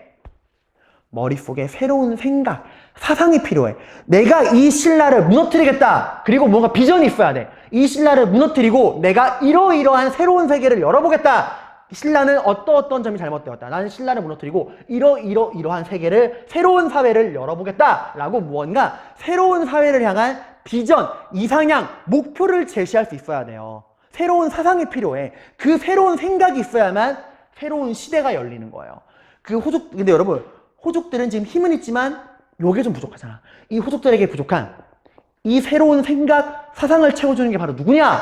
머릿속에 새로운 생각, 사상이 필요해. 내가 이 신라를 무너뜨리겠다. 그리고 뭔가 비전이 있어야 돼. 이 신라를 무너뜨리고 내가 이러이러한 새로운 세계를 열어보겠다. 신라는 어떤 점이 잘못되었다. 나는 신라를 무너뜨리고 이러한 세계를, 새로운 사회를 열어보겠다. 라고 무언가 새로운 사회를 향한 비전, 이상향, 목표를 제시할 수 있어야 돼요. 새로운 사상이 필요해. 그 새로운 생각이 있어야만 새로운 시대가 열리는 거예요. 근데 여러분, 호족들은 지금 힘은 있지만 요게 좀 부족하잖아. 이 호족들에게 부족한 이 새로운 생각, 사상을 채워주는 게 바로 누구냐?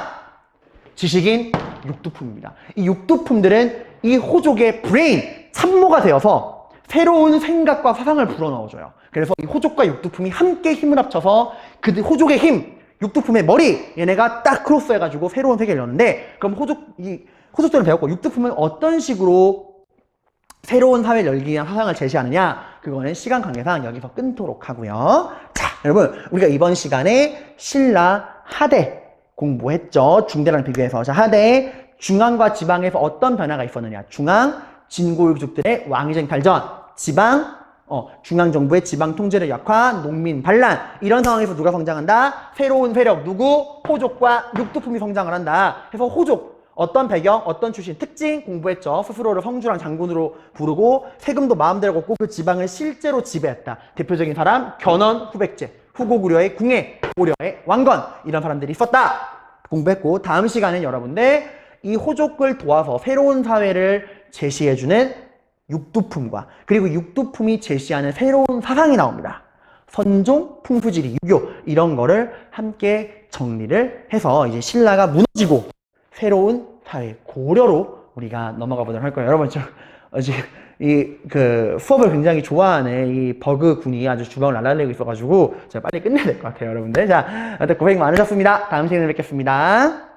지식인 육두품입니다. 이 육두품들은 이 호족의 브레인, 참모가 되어서 새로운 생각과 사상을 불어넣어줘요. 그래서 이 호족과 육두품이 함께 힘을 합쳐서 그 호족의 힘, 육두품의 머리, 얘네가 딱 크로스해가지고 새로운 세계를 여는데, 그럼 호족들은 배웠고, 육두품은 어떤 식으로 새로운 사회를 열기 위한 사상을 제시하느냐? 그거는 시간 관계상 여기서 끊도록 하고요. 자, 여러분, 우리가 이번 시간에 신라 하대 공부했죠. 중대랑 비교해서. 자, 하대 중앙과 지방에서 어떤 변화가 있었느냐? 중앙 진골족들의 왕위적인 발전, 지방 중앙정부의 지방 통제력 약화, 농민 반란, 이런 상황에서 누가 성장한다? 새로운 세력, 누구? 호족과 육두품이 성장을 한다. 그래서 호족, 어떤 배경, 어떤 출신, 특징 공부했죠. 스스로를 성주랑 장군으로 부르고 세금도 마음대로 걷고 그 지방을 실제로 지배했다. 대표적인 사람, 견원, 후백제, 후고구려의 궁예, 고려의 왕건, 이런 사람들이 있었다. 공부했고, 다음 시간엔 여러분들 이 호족을 도와서 새로운 사회를 제시해주는 육두품과 그리고 육두품이 제시하는 새로운 사상이 나옵니다. 선종, 풍수지리, 유교, 이런 거를 함께 정리를 해서 이제 신라가 무너지고 새로운 사회, 고려로 우리가 넘어가 보도록 할 거예요. 여러분, 지금 수업을 굉장히 좋아하는 이 버그 군이 아주 주방을 날라내고 있어가지고 제가 빨리 끝내야 될 것 같아요, 여러분들. 자, 고생 많으셨습니다. 다음 시간에 뵙겠습니다.